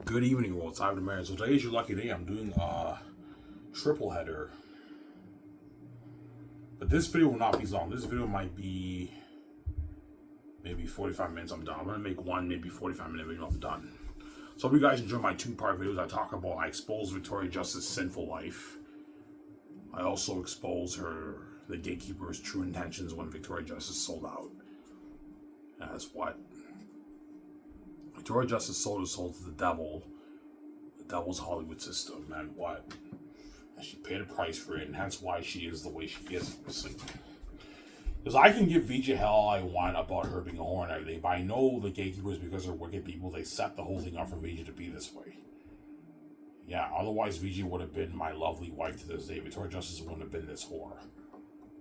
Good evening, world. It's Ivan Marin. So today is your lucky day. I'm doing a triple header. But this video will not be long. This video might be maybe 45 minutes. I'm done. I'm going to make one maybe 45-minute video. I'm done. So if you guys enjoy my two-part videos, I expose Victoria Justice's sinful life. I also expose the gatekeeper's true intentions when Victoria Justice sold out. As what? Victoria Justice sold her soul to the devil's Hollywood system, and what? And she paid a price for it, and hence why she is the way she is, obviously. Because I can give VJ hell all I want about her being a whore and everything, but I know the gatekeepers, because they're wicked people, they set the whole thing up for VJ to be this way. Yeah, otherwise VJ would have been my lovely wife to this day. Victoria Justice wouldn't have been this whore.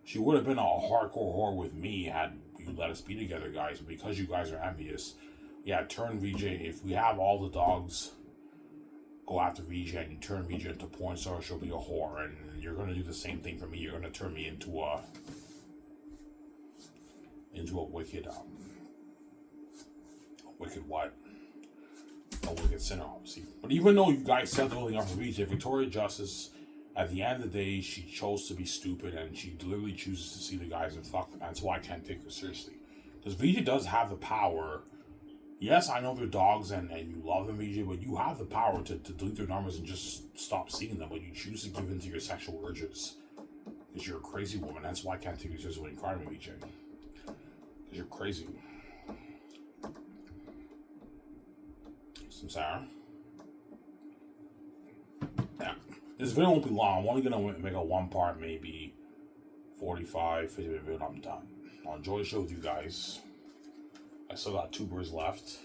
She would have been a hardcore whore with me had you let us be together, guys, but because you guys are envious, yeah, turn VJ. If we have all the dogs go after VJ and you turn VJ into a porn star, she'll be a whore. And you're going to do the same thing for me. You're going to turn me into a wicked, what? A wicked sinner, obviously. But even though you guys set the whole thing up for VJ, Victoria Justice, at the end of the day, she chose to be stupid and she literally chooses to see the guys and fuck them. That's why I can't take her seriously. Because VJ does have the power. Yes, I know they're dogs and you love them, VJ, but you have the power to delete their numbers and just stop seeing them, but you choose to give in to your sexual urges. Because you're a crazy woman. That's why I can't take you seriously when you cry to me, VJ. Because you're crazy. Some Sarah. Yeah. This video won't be long. I'm only going to make a one part, maybe 45, 50 minute video, and I'm done. I'll enjoy the show with you guys. I still got 2 birds left.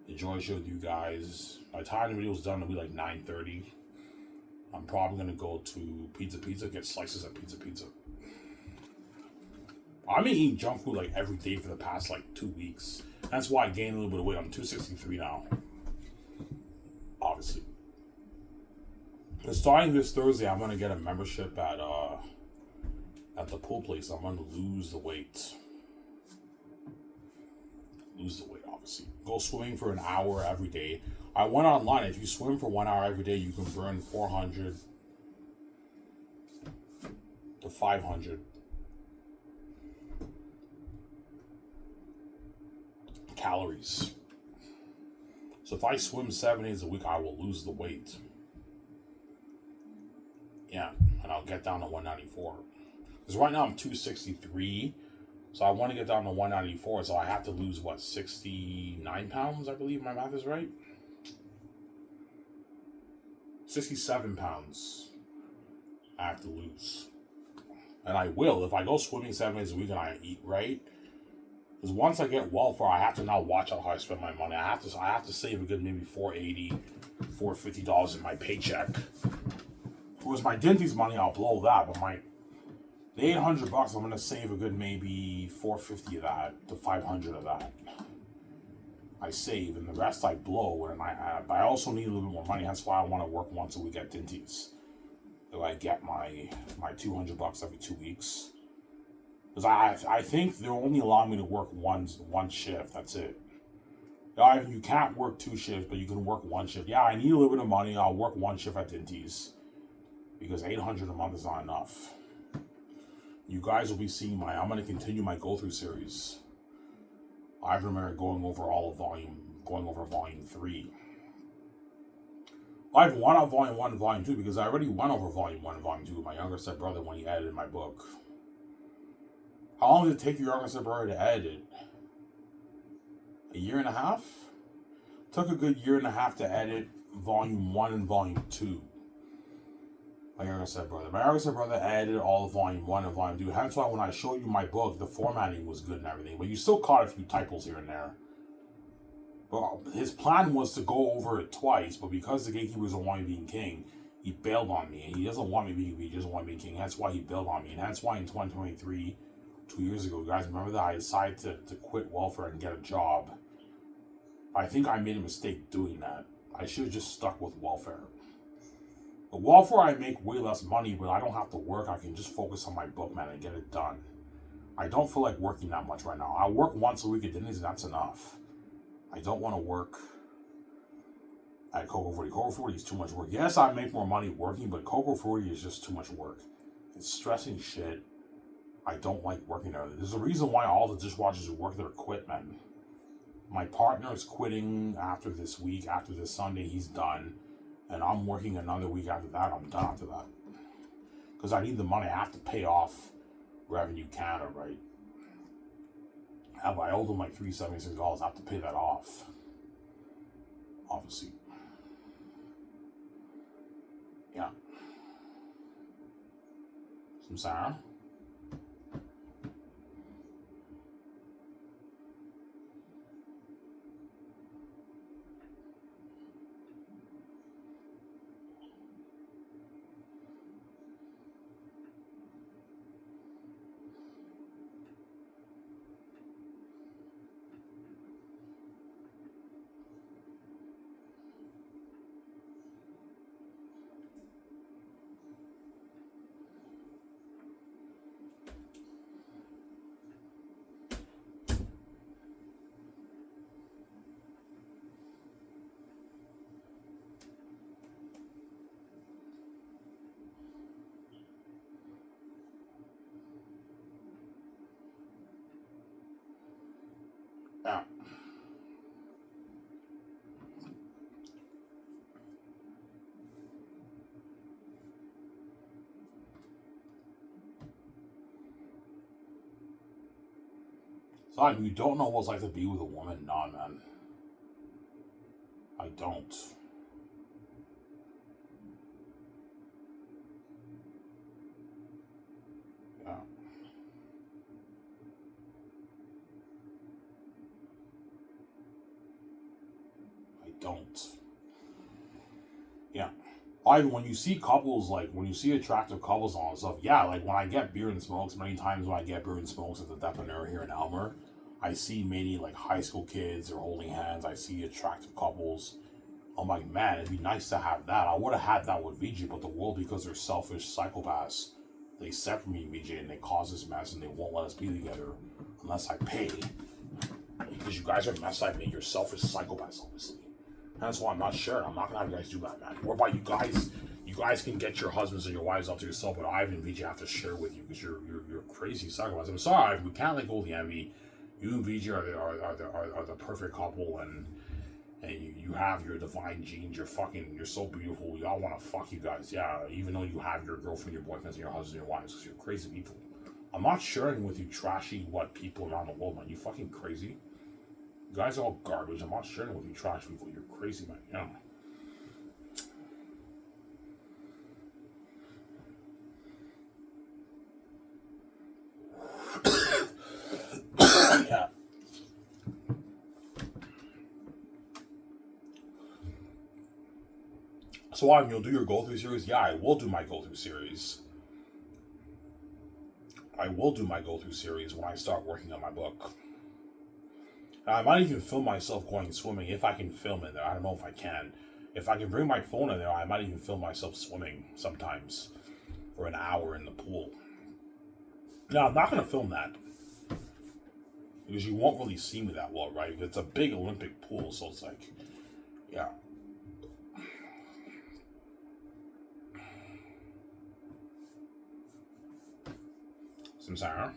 Enjoy the show with you guys. By the time the video's done, it'll be like 9:30. I'm probably going to go to Pizza, get slices at Pizza. I've been eating junk food like every day for the past like 2 weeks. That's why I gained a little bit of weight. I'm 263 now. Obviously. And starting this Thursday, I'm going to get a membership at the pool place. I'm going to lose the weight. Obviously. Go swimming for an hour every day. I went online. If you swim for 1 hour every day, you can burn 400 to 500 calories. So if I swim 7 days a week, I will lose the weight. Yeah, and I'll get down to 194. Because right now I'm 263. So I want to get down to 194, so I have to lose, 69 pounds, I believe my math is right? 67 pounds I have to lose. And I will, if I go swimming 7 days a week and I eat right. Because once I get welfare, I have to now watch out how I spend my money. I have to save a good maybe $480, $450 in my paycheck. Whereas my Dinty's money, I'll blow that, but the $800, I'm going to save a good maybe $450 of that to $500 of that. I save, and the rest I blow, but I also need a little bit more money. That's why I want to work once a week at Dinty's. So I get my $200 every 2 weeks. Because I think they're only allowing me to work one shift. That's it. You can't work 2 shifts, but you can work 1 shift. Yeah, I need a little bit of money. I'll work 1 shift at Dinty's. Because $800 a month is not enough. You guys will be seeing I'm going to continue my go-through series. I remember going over volume 3. I've won out volume 1 and volume 2 because I already went over volume 1 and volume 2 with my younger stepbrother when he edited my book. How long did it take your younger stepbrother to edit it? A year and a half? Took a good year and a half to edit volume 1 and volume 2. My younger stepbrother edited all of volume 1 and volume 2. That's why when I showed you my book, the formatting was good and everything. But you still caught a few typos here and there. But his plan was to go over it twice. But because the gatekeepers don't want me being king, he bailed on me. And he doesn't want me being king. He doesn't want me being king. That's why he bailed on me. And that's why in 2023, 2 years ago, guys, remember that I decided to quit welfare and get a job. I think I made a mistake doing that. I should have just stuck with welfare. The welfare, I make way less money, but I don't have to work. I can just focus on my book, man, and get it done. I don't feel like working that much right now. I work once a week at Denny's, and that's enough. I don't want to work at Coco 40. Coco 40 is too much work. Yes, I make more money working, but Coco 40 is just too much work. It's stressing shit. I don't like working there. There's a reason why all the dishwashers who work there quit, man. My partner is quitting after this week. After this Sunday, he's done. And I'm working another week after that. I'm done after that. Because I need the money. I have to pay off Revenue Canada, right? I owe them like $376. I have to pay that off. Obviously. Yeah. Some Sarah. Yeah. So you don't know what it's like to be with a woman? Nah, man. I don't. Yeah. I don't. Yeah. When you see couples, like, when you see attractive couples and all that stuff, yeah, like, when I get beer and smokes, many times when I get beer and smokes at the Depanneur here in Elmer, I see many, like, high school kids, they're holding hands, I see attractive couples. I'm like, man, it'd be nice to have that. I would have had that with VJ, but the world, because they're selfish psychopaths, they separate me and VJ, and they cause this mess, and they won't let us be together unless I pay. Because you guys are messed up, and you're selfish psychopaths, obviously. That's why I'm not sharing. I'm not gonna have you guys do that, man. Whereby you guys can get your husbands and your wives up to yourself, but Ivan and VJ have to share with you because you're crazy psychopaths. I'm sorry, we can't let go of the envy. You and VJ are the perfect couple, and you have your divine genes. You're so beautiful. We all want to fuck you guys. Yeah, even though you have your girlfriend, your boyfriends, and your husbands, and your wives, because you're crazy people. I'm not sharing with you trashy people around the world, man. You fucking crazy. You guys are all garbage. I'm not sharing with you trash people. You're crazy, man. Yeah. Yeah. So, Ivan, you'll do your go through series? Yeah, I will do my go through series. I will do my go through series when I start working on my book. I might even film myself going swimming if I can film in there. I don't know if I can. If I can bring my phone in there, I might even film myself swimming sometimes for an hour in the pool. No, I'm not going to film that because you won't really see me that well, right? It's a big Olympic pool, so it's like, yeah. Some Sarah.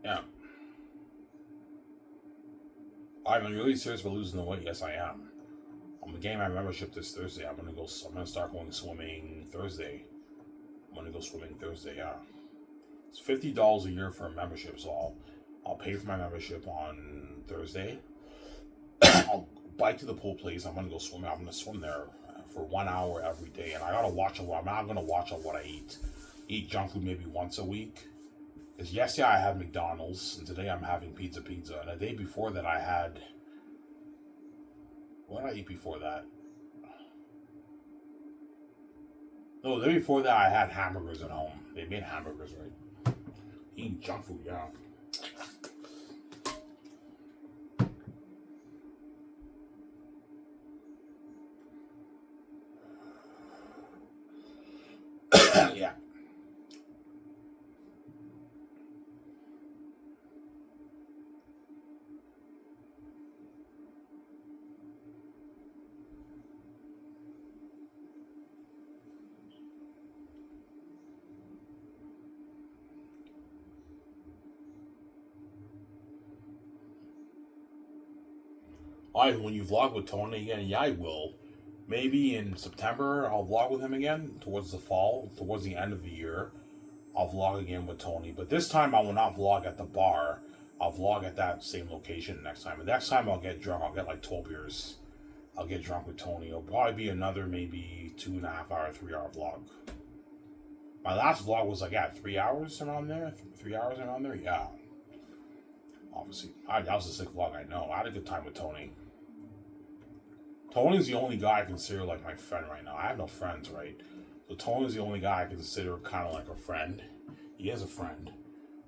Yeah. I'm really serious about losing the weight. Yes, I am. I'm getting my membership this Thursday. I'm gonna start going swimming Thursday. I'm gonna go swimming Thursday. Yeah. It's $50 a year for a membership, so I'll pay for my membership on Thursday. I'll bike to the pool place. I'm gonna go swimming. I'm gonna swim there for 1 hour every day, and I gotta watch a lot. I'm not gonna watch on what I eat. Eat junk food maybe once a week. Because yesterday I had McDonald's, and today I'm having pizza. And the day before that I had. What did I eat before that? No, the day before that I had hamburgers at home. They made hamburgers, right? Eating junk food, yeah. Yeah. When you vlog with Tony again, yeah, I will. Maybe in September I'll vlog with him again towards the fall, towards the end of the year. I'll vlog again with Tony, but this time I will not vlog at the bar. I'll vlog at that same location next time. And next time I'll get drunk. I'll get like 12 beers. I'll get drunk with Tony. It'll probably be another maybe 2.5 hour, 3 hour vlog. My last vlog was like 3 hours around there. 3 hours around there. Yeah. Obviously, that was a sick vlog. I know. I had a good time with Tony. Tony's the only guy I consider like my friend right now. I have no friends, right? So Tony's the only guy I consider kind of like a friend. He is a friend.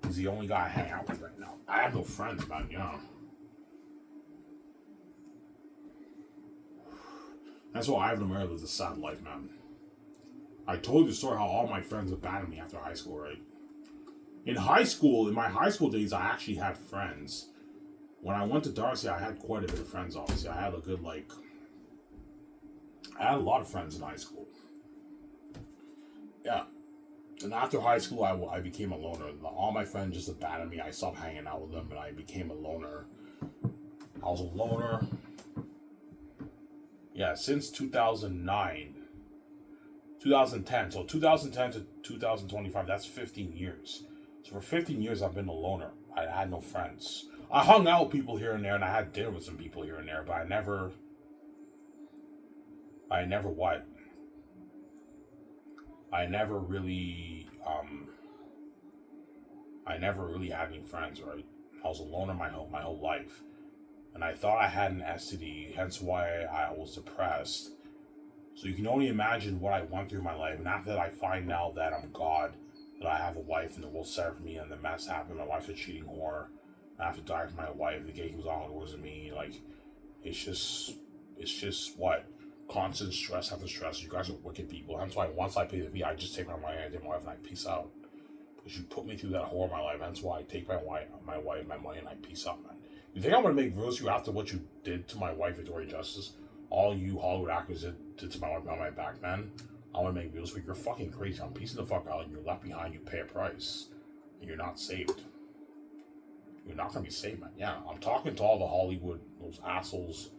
He's the only guy I hang out with right now. I have no friends, man. That's why Ivan America lives a sad life, man. I told you the story how all my friends abandoned me after high school, right? In my high school days, I actually had friends. When I went to Darcy, I had quite a bit of friends, obviously. I had a lot of friends in high school. Yeah. And after high school, I became a loner. All my friends just abandoned me. I stopped hanging out with them, and I became a loner. I was a loner. Yeah, since 2009. 2010. So 2010 to 2025, that's 15 years. So for 15 years, I've been a loner. I had no friends. I hung out with people here and there, and I had dinner with some people here and there, but I never what? I never really, I never really had any friends, right? I was a loner my whole life. And I thought I had an STD, hence why I was depressed. So you can only imagine what I went through in my life. And after that, I find out that I'm God, that I have a wife and the world served me, and the mess happened. My wife's a cheating whore. I have to die for my wife. The gay was all it was to me. Like, it's just what? Constant stress after stress. You guys are wicked people. That's why once I pay the fee, I just take my money, I take my wife, and I peace out. Because you put me through that horror of my life. That's why I take my wife, my money, and I peace out, man. You think I'm gonna make videos you after what you did to my wife, Victoria Justice? All you Hollywood actors did to my wife behind my back, man. I want to make videos for you. You're fucking crazy. I'm piecing the fuck out, and you're left behind. You pay a price, and you're not saved. You're not gonna be saved, man. Yeah, I'm talking to all the Hollywood, those assholes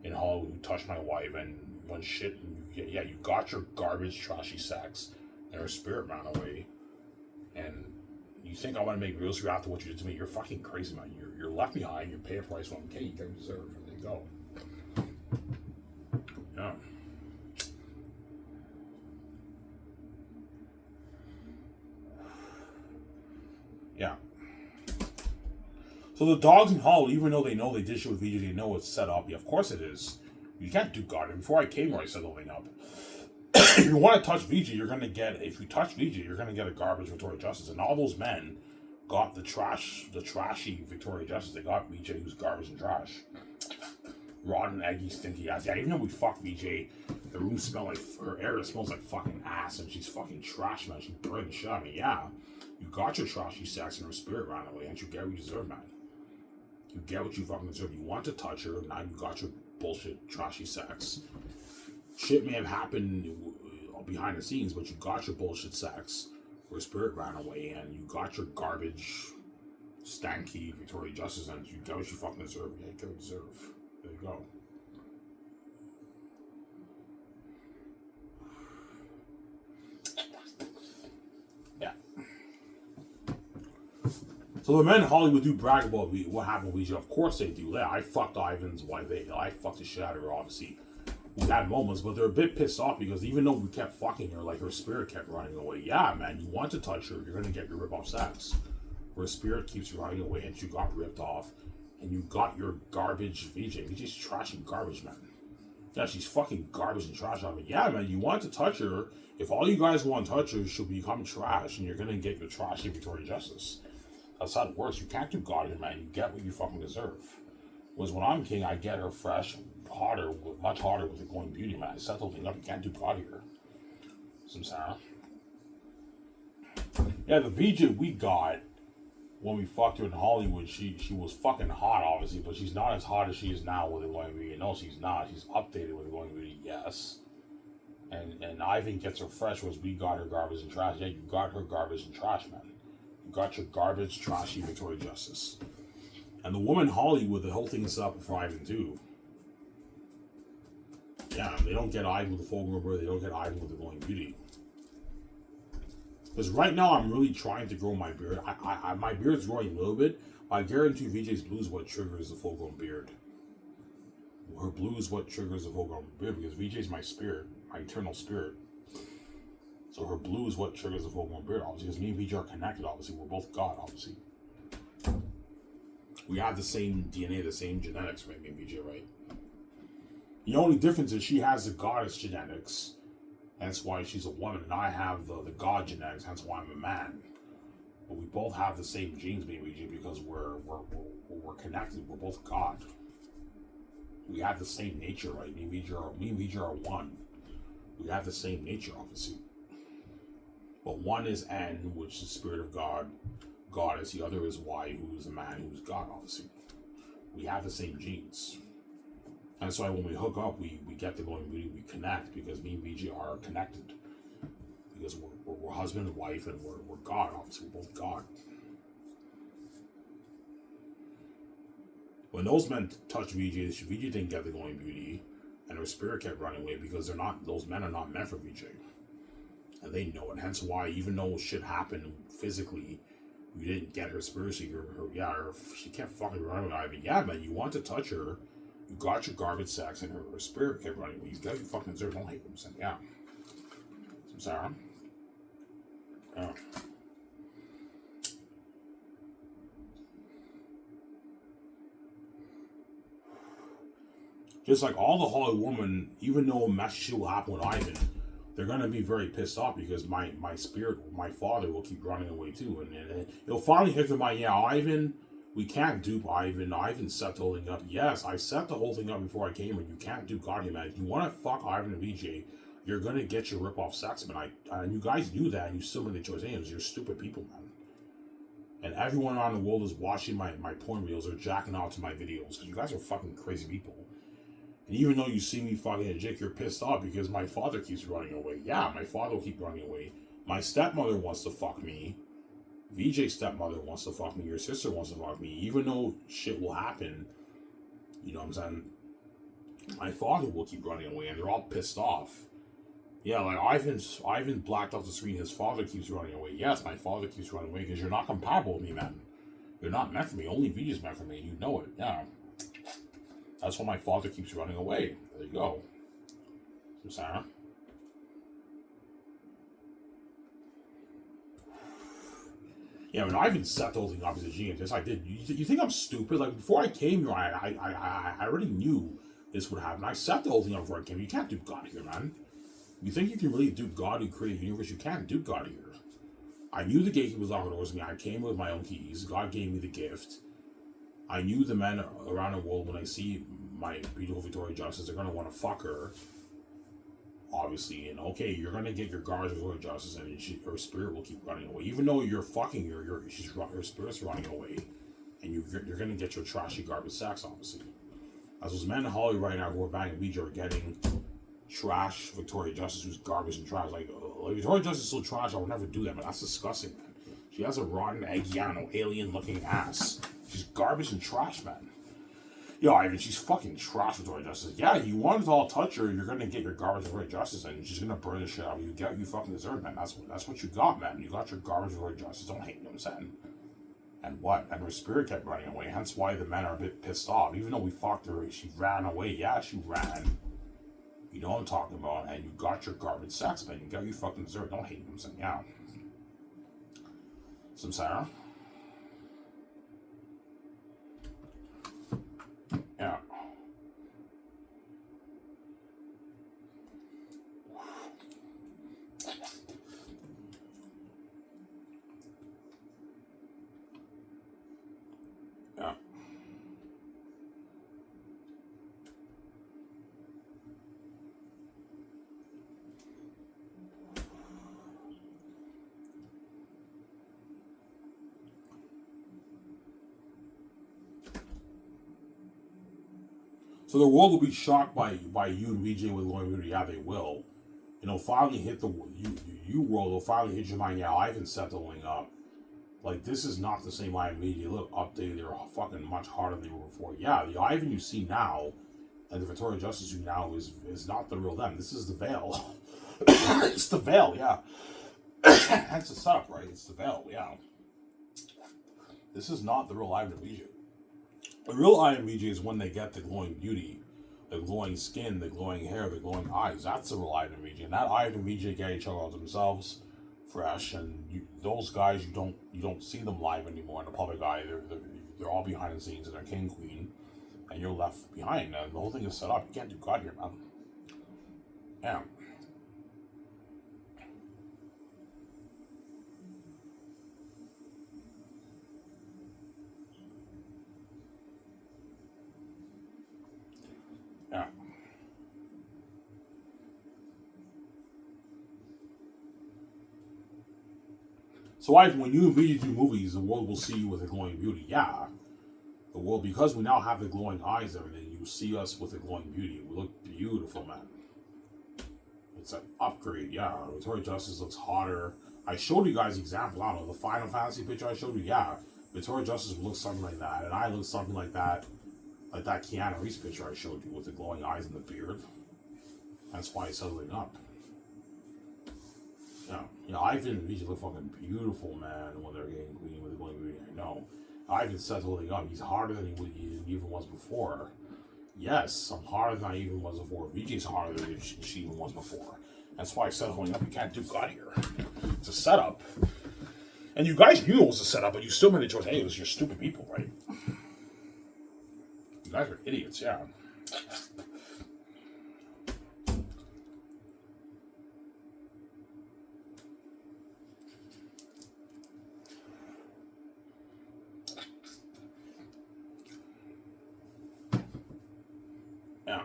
in Hollywood who touched my wife and when shit. Yeah, you got your garbage, trashy sex, and her spirit ran away, and you think I want to make videos for you after what you did to me? You're fucking crazy, man. You're left behind. You pay a price. Well, okay, you get what you deserve. And then go. Yeah. Yeah. So the dogs in Hollywood, even though they know they did shit with VJ, they know it's set up. Yeah, of course it is. You can't do garbage. Before I came here, I set the thing up. If you want to touch VJ, you're gonna get. If you touch VJ, you're gonna get a garbage Victoria Justice. And all those men got the trashy Victoria Justice. They got VJ, who's garbage and trash. Rotten, eggy, stinky ass. Yeah, even though we fuck VJ, the room smelled like her air smells like fucking ass, and she's fucking trash, man. She burned the shit out of me. Yeah, you got your trashy sex and her spirit ran away, and you get what you deserve, man. You get what you fucking deserve. You want to touch her, now you got your bullshit trashy sex. Shit may have happened behind the scenes, but you got your bullshit sex. Her spirit ran away, and you got your garbage Stanky, Victoria Justice, and you get what you fucking deserve. Yeah, you get what you deserve. There you go. Yeah. So the men in Hollywood do brag about what happened with Ouija. Of course they do. Yeah, I fucked Ivan's wife. I fucked the shit out of her, obviously. We had moments, but they're a bit pissed off because even though we kept fucking her, like her spirit kept running away. Yeah, man, you want to touch her, you're gonna get your rip-off sex. Her spirit keeps running away and you got ripped off and you got your garbage VJ. VJ's trash and garbage, man. Yeah, she's fucking garbage and trash on me. Yeah, man, you want to touch her. If all you guys want to touch her, she'll become trash and you're gonna get your trashy Victoria Justice. That's how it works. You can't do God here, man. You get what you fucking deserve. Whereas when I'm king, I get her fresh, harder, much harder with the going beauty, man. I set the whole thing up. You can't do God here. Some Sarah. Yeah, the VJ we got when we fucked her in Hollywood, she was fucking hot, obviously, but she's not as hot as she is now with the going beauty. No, she's not. She's updated with the going beauty, yes. And Ivan gets her fresh, whereas we got her garbage and trash. Yeah, you got her garbage and trash, man. You got your garbage, trashy Victoria Justice. And the woman Hollywood, the whole thing is set up for Ivan too. Yeah, they don't get Ivan with the full grown bird, they don't get Ivan with the glowing beauty. Because right now I'm really trying to grow my beard. My beard's growing a little bit, but I guarantee VJ's blue is what triggers the full grown beard. Her blue is what triggers the full grown beard because VJ's my spirit, my eternal spirit. So her blue is what triggers the full grown beard, obviously, because me and VJ are connected, obviously. We're both God, obviously. We have the same DNA, the same genetics, right? Me and VJ, right? The only difference is she has the goddess genetics, hence why she's a woman, and I have the god genetics, hence why I'm a man. But we both have the same genes, me and VJ, because we're connected. We're both God. We have the same nature, right? Me and VJ are one. We have the same nature, obviously. But one is N, which is the spirit of God, goddess. The other is Y, who is a man, who is God, obviously. We have the same genes. And so when we hook up, we get the going beauty, we connect, because me and VJ are connected. Because we're husband and wife, and we're God, obviously. We're both God. When those men touched VJ didn't get the going beauty, and her spirit kept running away because those men are not meant for VJ. And they know it, hence why, even though shit happened physically, we didn't get her spiritually. She kept fucking running away. I mean, yeah, man, you want to touch her, you got your garbage sex, and her spirit kept running away. You got your fucking deserve. Don't hate them. Yeah. Some Sarah. Yeah. Just like all the Hollywood women, even though a messy shit will happen with Ivan, they're gonna be very pissed off because my spirit, my father, will keep running away too, and it'll finally hit them. Ivan, we can't dupe Ivan. Ivan set the whole thing up. Yes, I set the whole thing up before I came, and you can't dupe God, man. If you want to fuck Ivan and VJ, you're gonna get your rip-off sex, man. And you guys knew that, and you still made the choice. Anyways, you're stupid people, man. And everyone around the world is watching my porn videos or jacking out to my videos because you guys are fucking crazy people. And even though you see me fucking a Jake, you're pissed off because my father keeps running away. Yeah, my father will keep running away. My stepmother wants to fuck me. VJ's stepmother wants to fuck me. Your sister wants to fuck me. Even though shit will happen, you know what I'm saying? My father will keep running away, and they're all pissed off. Yeah, like Ivan blacked out the screen. His father keeps running away. Yes, my father keeps running away because you're not compatible with me, man. You're not meant for me. Only VJ's meant for me. You know it. Yeah. That's why my father keeps running away. There you go. So, Sarah. Yeah, when Ivan set the whole thing up as a genius, yes, I did. You think I'm stupid? Like, before I came here, I already knew this would happen. I set the whole thing up before I came. You can't dupe God here, man. You think you can really dupe God who created the universe? You can't dupe God here. I knew the gatekeeper was locking doors to me. I came with my own keys. God gave me the gift. I knew the men around the world, when I see my beautiful Victoria Justice, they're going to want to fuck her. Obviously. And okay, you're going to get your garbage Victoria Justice, and her spirit will keep running away. Even though you're fucking her, her spirit's running away. And you're going to get your trashy garbage sex, obviously. As those men in Hollywood right now who are banging Ouija are getting trash Victoria Justice, who's garbage and trash. Like Victoria Justice is so trash, I would never do that, man. That's disgusting, man. She has a rotten, eggy, I don't know, alien-looking ass. She's garbage and trash, man. Yo, Ivan, she's fucking trash, Victoria Justice. Yeah, you want to all touch her, you're gonna get your garbage Victoria Justice, and she's gonna burn the shit out of you. You fucking deserve, man. That's what you got, man. You got your garbage Victoria Justice. Don't hate me, what I'm saying. And what? And her spirit kept running away. Hence why the men are a bit pissed off. Even though we fucked her, she ran away. Yeah, she ran. You know what I'm talking about. And you got your garbage sex, man. You got your fucking dessert. Don't hate me, I'm saying. Yeah. Some Sarah. Yeah. Yeah. So the world will be shocked by you and VJ with Lauren Moody. Yeah, they will. You know, finally hit the you world will finally hit your mind. Yeah, Ivan settling up. Like, this is not the same Ivan Media. Look, updated. They're fucking much harder than they were before. Yeah, the Ivan you see now and the Victoria Justice you now is not the real them. This is the veil. It's the veil, yeah. That's the setup, right? It's the veil, yeah. This is not the real Ivan Media. The real IMVJ is when they get the glowing beauty, the glowing skin, the glowing hair, the glowing eyes. That's the real IMVJ. And that IMVJ get each other themselves fresh. And those guys, you don't see them live anymore in the public eye. They're all behind the scenes and they're king queen, and you're left behind. And the whole thing is set up. You can't do God here, man. Yeah. Yeah. So when you and VJ do movies, the world will see you with a glowing beauty. Yeah. The world, because we now have the glowing eyes and everything, you see us with a glowing beauty. We look beautiful, man. It's an upgrade, yeah. Victoria Justice looks hotter. I showed you guys examples. I don't know, the Final Fantasy picture I showed you, yeah. Victoria Justice looks something like that. And I look something like that Keanu Reeves picture I showed you with the glowing eyes and the beard. That's why it's settling up. Yeah, you know, Ivan and VJ look fucking beautiful, man, when they're getting clean with the glowing beauty. I know. Ivan's settling up. He's harder than he even was before. Yes, I'm harder than I even was before. VJ's harder than she even was before. That's why settling up. You can't do God here. It's a setup. And you guys knew it was a setup, but you still made the choice. Hey, it was your stupid people, right? You guys are idiots, yeah. Yeah.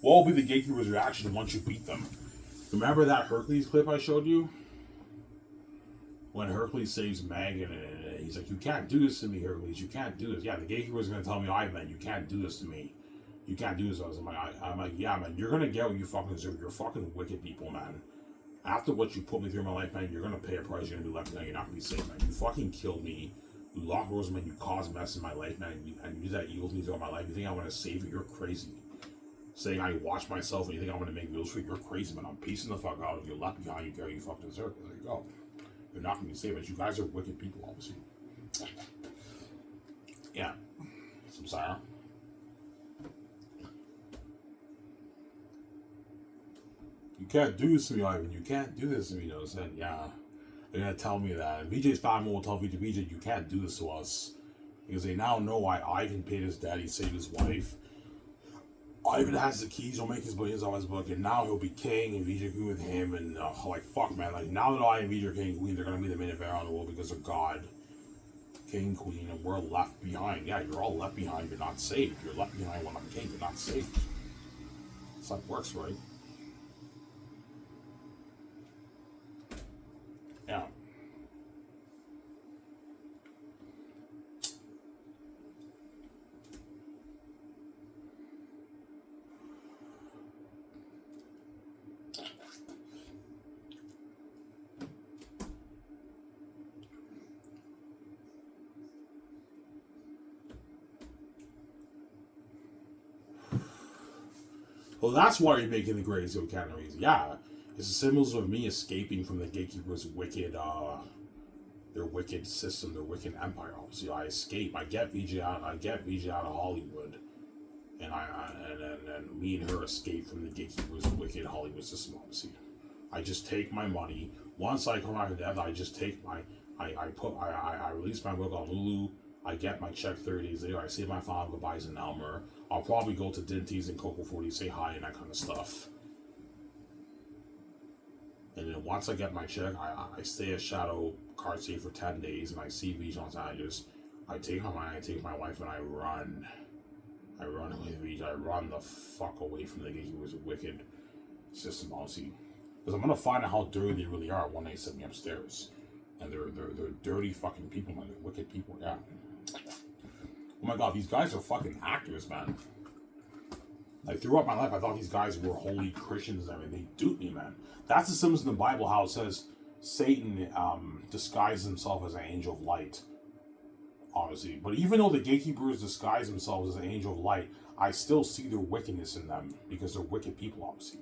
What will be the gatekeeper's reaction once you beat them? Remember that Hercules clip I showed you? When Hercules saves Meg and he's like, you can't do this to me, Hercules. You can't do this. Yeah, the gatekeeper's going to tell me, man, you can't do this to me. You can't do this. I'm like, yeah, man, you're going to get what you fucking deserve. You're fucking wicked people, man. After what you put me through in my life, man, you're going to pay a price. You're going to be left behind. You're not going to be safe, man. You fucking killed me. You locked doors, man. You caused mess in my life, man. And you did that evil to me throughout my life. You think I want to save you? You're crazy. Saying I watch myself and you think I'm going to make videos for you, you're crazy, man. I'm piecing the fuck out. You're left behind. You carry you fucking deserve. There you go. You're not going to be safe, but you guys are wicked people, obviously. Yeah. Some Sarah. You can't do this to me, Ivan. You can't do this to me, though. Said, yeah. They're going to tell me that. VJ Spammo will tell VJ, you can't do this to us. Because they now know why Ivan paid his daddy, saved his wife. Ivan has the keys, he'll make his billions on his book, and now he'll be king and VJ Queen with him, and like, fuck, man, like, now that I and VJ are king and queen, they're gonna be the main event on the world because of God, king, queen, and we're left behind. Yeah, you're all left behind, you're not saved. You're left behind when I'm king, you're not saved. It's like works, right? Yeah. Well, that's why you're making the greatest of canaries. Yeah, it's the symbols of me escaping from the gatekeepers' wicked, their wicked system, their wicked empire. Obviously, I escape. I get VJ out. I get VJ out of Hollywood, and and me and her escape from the gatekeepers' wicked Hollywood system. Obviously, I just take my money. Once I come out of death, I just take my. I release my book on Lulu. I get my check 30 days later. I say my final goodbyes in Elmer. I'll probably go to Dinty's and Coco 40, say hi and that kind of stuff. And then once I get my check, I stay at Shadow Card Safe for 10 days and I see Vijon's address. I take my money, I take my wife, and I run. I run away with Vijon. I run the fuck away from the gatekeepers wicked system, honestly. Because I'm going to find out how dirty they really are when they send me upstairs. And they're dirty fucking people, man. They're wicked people, yeah. Oh my god, these guys are fucking actors, man. Like, throughout my life, I thought these guys were holy Christians and everything. They duped me, man. That's the symbols in the Bible, how it says Satan disguised himself as an angel of light. Obviously. But even though the gatekeepers disguise themselves as an angel of light, I still see their wickedness in them. Because they're wicked people, obviously.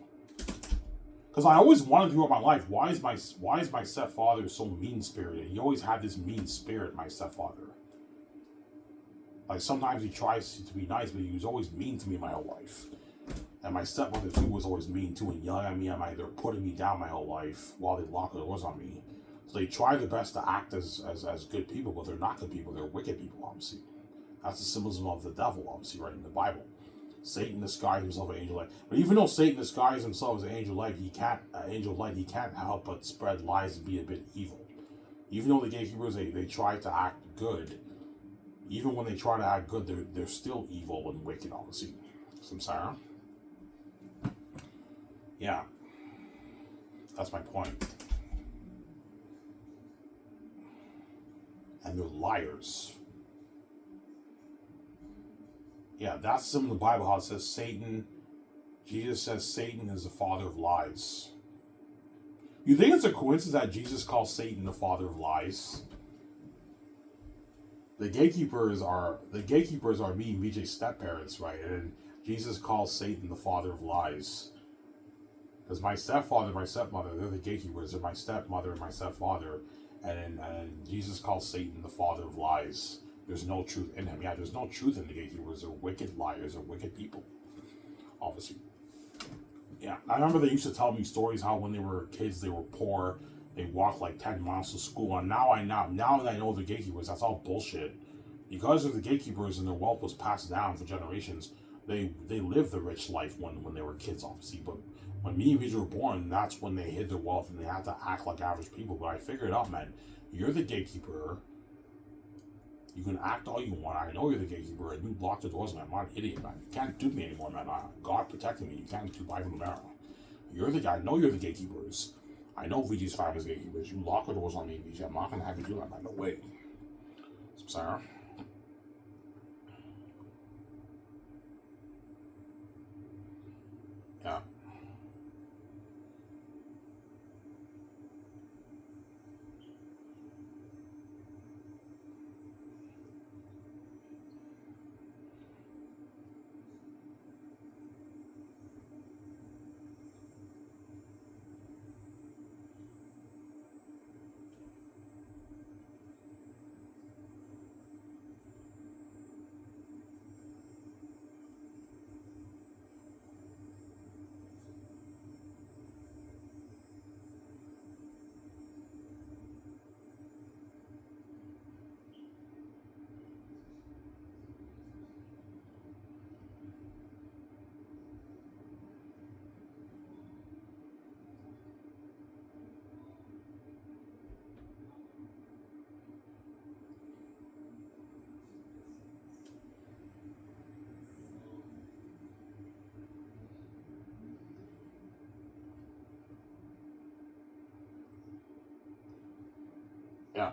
Because I always wanted throughout my life, why is my stepfather so mean-spirited? He always had this mean spirit, my stepfather. Like, sometimes he tries to be nice, but he was always mean to me my whole life. And my stepmother, too, was always mean, too, and yelling at me. They're putting me down my whole life while they lock the doors on me. So they try their best to act as good people, but they're not good people. They're wicked people, obviously. That's the symbolism of the devil, obviously, right in the Bible. Satan disguised himself as an angel of light. But even though Satan disguised himself as an angel of light, he can't help but spread lies and be a bit evil. Even though the gatekeepers, they try to act good, even when they try to act good, they're still evil and wicked, obviously. Samsara. Yeah. That's my point. And they're liars. Yeah, that's some of the Bible, how it says Satan, Jesus says Satan is the father of lies. You think it's a coincidence that Jesus calls Satan the father of lies? The gatekeepers are me and VJ's step-parents, right? And Jesus calls Satan the father of lies. Because my stepfather and my stepmother, they're the gatekeepers. They're my stepmother and my stepfather. And Jesus calls Satan the father of lies. There's no truth in him. Yeah, there's no truth in the gatekeepers. They're wicked liars. They're wicked people. Obviously. Yeah, I remember they used to tell me stories how when they were kids, they were poor. They walked like 10 miles to school. And now that I know the gatekeepers, that's all bullshit. Because of the gatekeepers and their wealth was passed down for generations, they lived the rich life when they were kids, obviously. But when me and Vija were born, that's when they hid their wealth and they had to act like average people. But I figured out, man, you're the gatekeeper. You can act all you want. I know you're the gatekeeper, and you lock the doors, man. I'm not an idiot, man. You can't dupe me anymore, man. God protecting me. You can't dupe Ivan Romero. You're the guy. I know you're the gatekeepers. I know VG's family's gatekeepers. You lock the doors on me, VG. I'm not going to have you do that, man. No way. Sarah? Yeah. Yeah.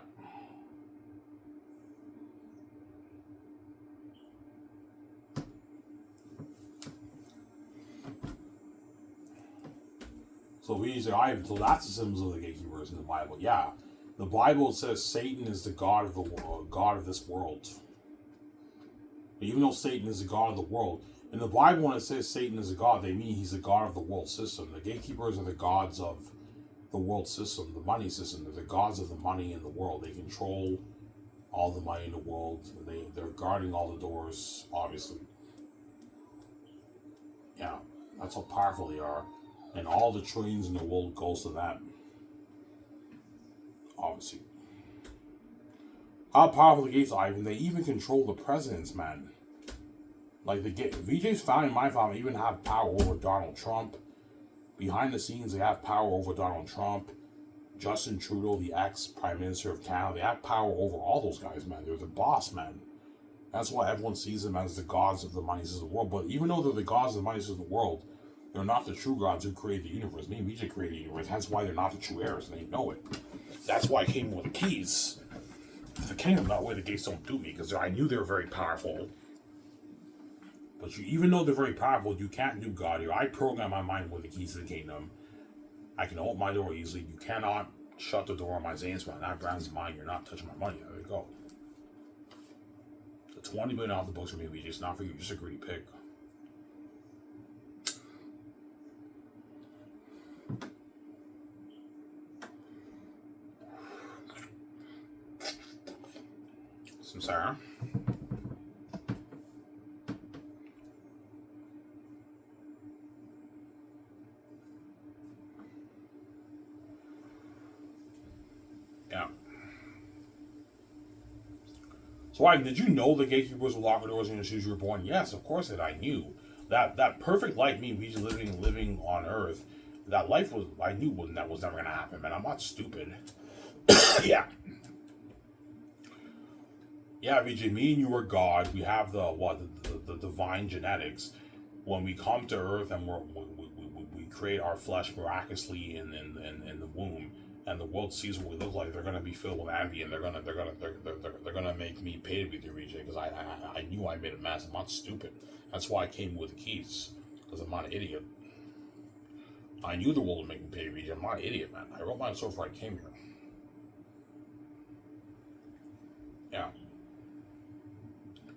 So we say, so that's the symbols of the gatekeepers in the Bible. Yeah, the Bible says Satan is the god of the world, god of this world. Even though Satan is the god of the world, in the Bible when it says Satan is a god, they mean he's the god of the world system. The gatekeepers are the gods of the world system, the money system. They're the gods of the money in the world. They control all the money in the world. They're guarding all the doors, obviously. Yeah, that's how powerful they are. And all the trillions in the world goes to them. Obviously. How powerful the gates are, they even control the presidents, man. Like VJ's family, my family, even have power over Donald Trump. Behind the scenes, they have power over Donald Trump. Justin Trudeau, the ex-Prime Minister of Canada, they have power over all those guys, man. They're the boss, man. That's why everyone sees them as the gods of the monies of the world. But even though they're the gods of the monies of the world, they're not the true gods who created the universe. Me and VJ created the universe. That's why they're not the true heirs, and they know it. That's why I came with the keys. The kingdom, that way the gates don't do me, because I knew they were very powerful. But even though they're very powerful, you can't do God here. I program my mind with the keys to the kingdom. I can open my door easily. You cannot shut the door on my Zane's man. That brand's mine. You're not touching my money. There you go. The $20 million off the books for me, VJ. It's not for you. Just a greedy pick. Some Sarah. Yeah. So, did you know the gatekeepers would lock the doors in as soon as you were born? Yes, of course I knew. That perfect life, me living on Earth, that life was, I knew that was never going to happen, man. I'm not stupid. Yeah. Yeah, VJ, me and you are God. We have the divine genetics. When we come to Earth and we create our flesh miraculously in the womb, and the world sees what we look like, they're gonna be filled with envy, and they're gonna make me pay to be the VJ, because I knew I made a mess. I'm not stupid. That's why I came with the keys, because I'm not an idiot. I knew the world would make me pay to be VJ. I'm not an idiot, man. I wrote my soul before I came here. Yeah.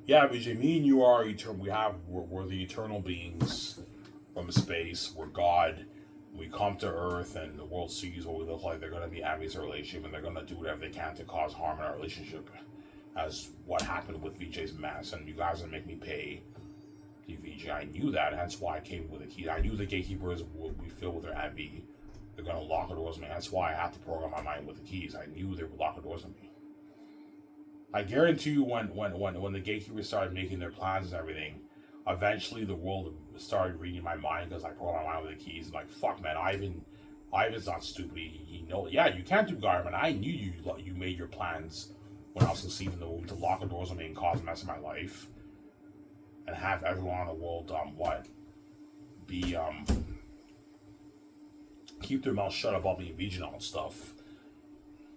Yeah, VJ, me and you are eternal. We're the eternal beings from space. We're God. We come to Earth, and the world sees what we look like. They're going to be envious of our relationship, and they're going to do whatever they can to cause harm in our relationship. As what happened with VJ's mess, and you guys are going to make me pay. VJ, I knew that. That's why I came with the key. I knew the gatekeepers would be filled with their envy. They're going to lock the doors on me. That's why I had to program my mind with the keys. I knew they would lock the doors on me. I guarantee you, when the gatekeepers started making their plans and everything, eventually the world started reading my mind, because I programmed my mind with the keys. I'm like, fuck, man, Ivan's not stupid. He knows. Yeah, you can't do Garmin. I knew you made your plans when I was conceived in the womb to lock the doors on me and cause a mess in my life, and have everyone in the world keep their mouth shut about being regional and stuff.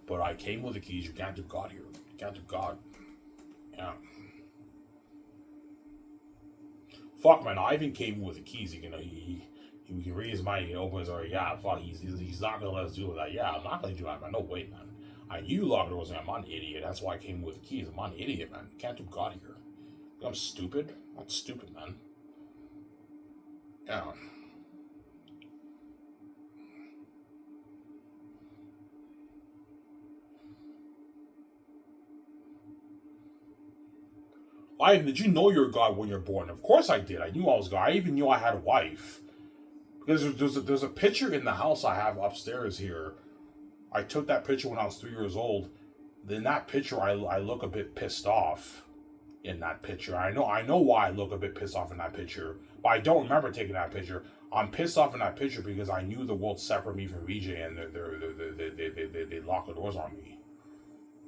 But I came with the keys. You can't do God here. You can't do God. Yeah. Fuck, man, Ivan came with the keys. He can read his mind. He opens or yeah, fuck, he's not gonna let us do that. Yeah, I'm not gonna do that, man. No way, man. I knew locked doors. I'm not an idiot. That's why I came with the keys. I'm not an idiot, man. You can't do God here. I'm stupid. I'm not stupid, man. Yeah. Ivan, did you know you're God when you're born? Of course I did. I knew I was God. I even knew I had a wife. Because there's a picture in the house I have upstairs here. I took that picture when I was 3 years old. In that picture, I look a bit pissed off in that picture. I know why I look a bit pissed off in that picture, but I don't remember taking that picture. I'm pissed off in that picture because I knew the world separated me from VJ, and they locked the doors on me.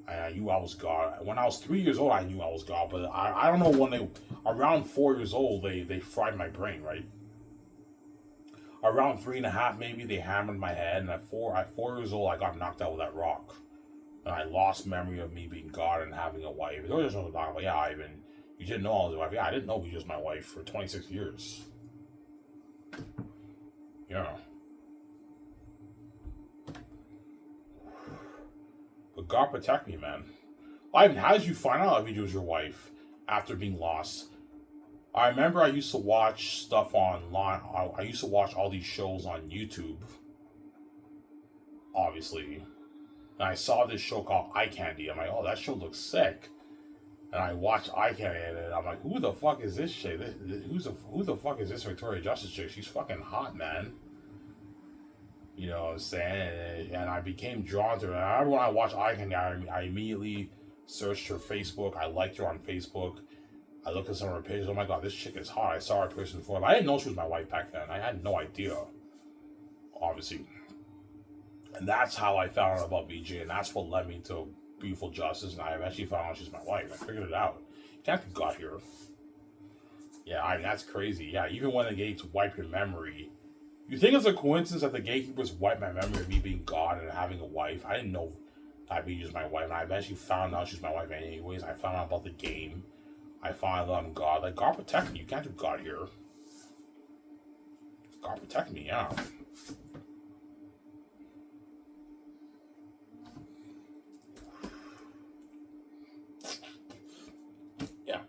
And I knew I was God. When I was 3 years old, I knew I was God, but I don't know when around 4 years old, they fried my brain, right? Around 3.5, maybe, they hammered my head, and at 4 years old, I got knocked out with that rock. And I lost memory of me being God and having a wife. There was just no talking about, yeah, Ivan, you didn't know I was a wife. Yeah, I didn't know he was my wife for 26 years. Yeah. But God protect me, man. Ivan, how did you find out if he was your wife after being lost? I remember I used to watch stuff online. I used to watch all these shows on YouTube, obviously. And I saw this show called Eye Candy. I'm like, oh, that show looks sick. And I watched Eye Candy, and I'm like, who the fuck is this chick? Who the fuck is this Victoria Justice chick? She's fucking hot, man. You know what I'm saying? And I became drawn to her. And I remember when I watched Eye Candy, I immediately searched her Facebook. I liked her on Facebook. I looked at some of her pages. Oh my god, this chick is hot. I saw her in person before. But I didn't know she was my wife back then. I had no idea, obviously. And that's how I found out about VJ. And that's what led me to Beautiful Justice. And I eventually found out she's my wife. I figured it out. Can't got here. Yeah, I mean, that's crazy. Yeah, even when the gates wipe your memory. You think it's a coincidence that the gatekeepers wiped my memory of me being God and having a wife? I didn't know that VJ was my wife. And I eventually found out she's my wife anyways. I found out about the game. I find that I'm God. Like, God protect me. You can't do God here. God protect me, yeah. Yeah.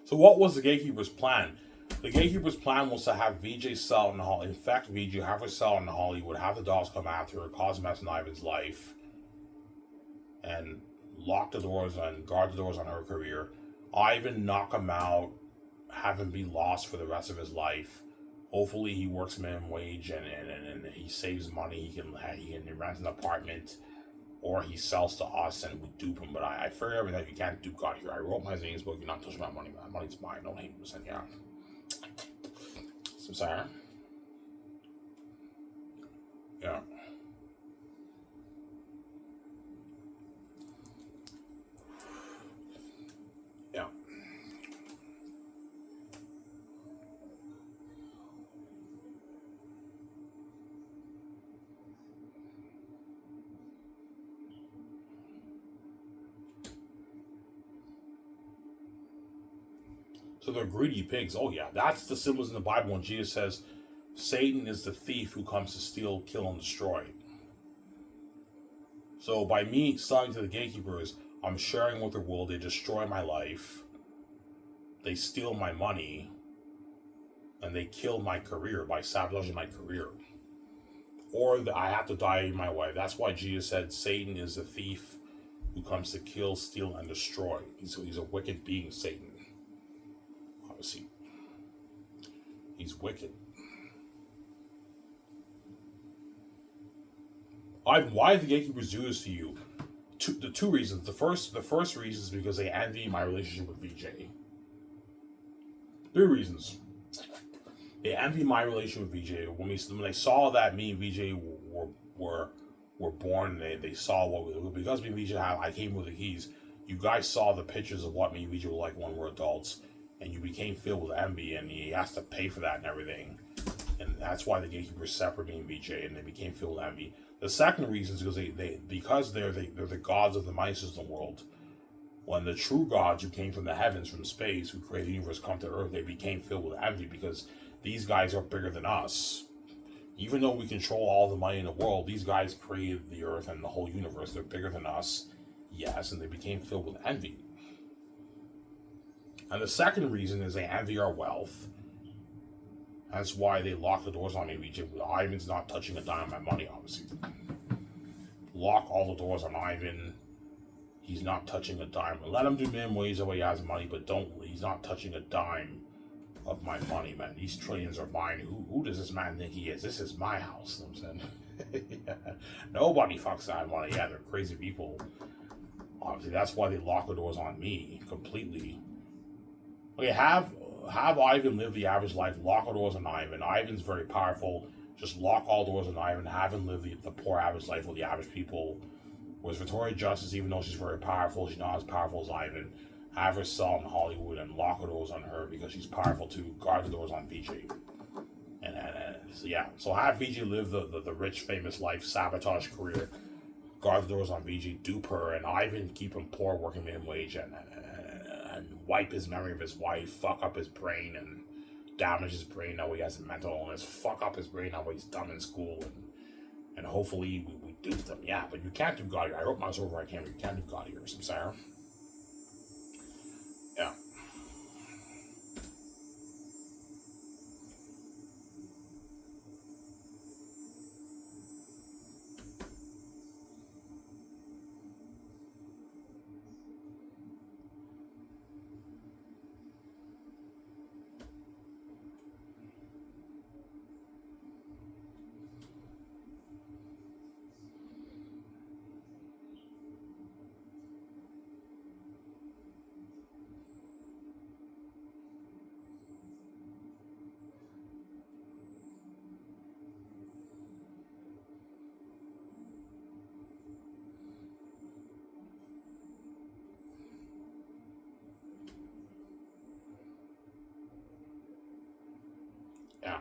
So what was the Gatekeeper's plan? The Gatekeeper's plan was to have VJ sell in Hollywood. In fact, VJ have her sell in Hollywood, have the dolls come after her, cause mess in Ivan's life, and lock the doors and guard the doors on her career. Ivan knock him out, have him be lost for the rest of his life. Hopefully, he works minimum wage and he saves money. He can rent an apartment, or he sells to us and we dupe him. But I figure everything that you can't dupe God here. I wrote my Zane's book. You're not touching my money, man. Money's mine. Don't hate me, yeah. So sorry. Yeah. Yeah. So they're greedy pigs. Oh yeah, that's the symbols in the Bible when Jesus says, Satan is the thief who comes to steal, kill, and destroy. So by me selling to the gatekeepers, I'm sharing with the world. They destroy my life. They steal my money. And they kill my career by sabotaging my career. Or I have to die in my way. That's why Jesus said Satan is the thief who comes to kill, steal, and destroy. He's a wicked being, Satan. Obviously. He's wicked. Why did the gatekeepers do this to you? The two reasons. The first reason is because they envy my relationship with VJ. 3 reasons. They envy my relationship with VJ. When they saw that me and VJ were born, they saw what because me and VJ I came with the keys. You guys saw the pictures of what me and VJ were like when we're adults, and you became filled with envy, and he has to pay for that and everything. And that's why the gatekeepers separated me and VJ, and they became filled with envy. The second reason is because they're the gods of the money system world. When the true gods who came from the heavens, from space, who created the universe, come to Earth, they became filled with envy because these guys are bigger than us. Even though we control all the money in the world, these guys created the Earth and the whole universe. They're bigger than us, yes, and they became filled with envy. And the second reason is they envy our wealth. That's why they lock the doors on me. Ivan's not touching a dime of my money, obviously. Lock all the doors on Ivan. He's not touching a dime. Let him do minimum wage the way he has money, but he's not touching a dime of my money, man. These trillions are mine. Who does this man think he is? This is my house, you know what I'm saying? Yeah. Nobody fucks that money. Yeah, they're crazy people. Obviously, that's why they lock the doors on me completely. Okay, have Ivan live the average life. Lock the doors on Ivan. Ivan's very powerful. Just lock all doors on Ivan. Have him live the poor average life with the average people. Whereas Victoria Justice, even though she's very powerful, she's not as powerful as Ivan. have her sell in Hollywood and lock the doors on her because she's powerful to guard the doors on VJ. And so yeah, so have VJ live the rich, famous life, sabotage career, guard the doors on VJ, dupe her, and Ivan keep him poor, working minimum wage, and wipe his memory of his wife, fuck up his brain, and damage his brain. Now he has a mental illness, fuck up his brain. Now he's dumb in school, and hopefully we dupe them. Yeah, but you can't do God here. I wrote my over I can't. You can't do God here. I'm sorry. Yeah. Yeah.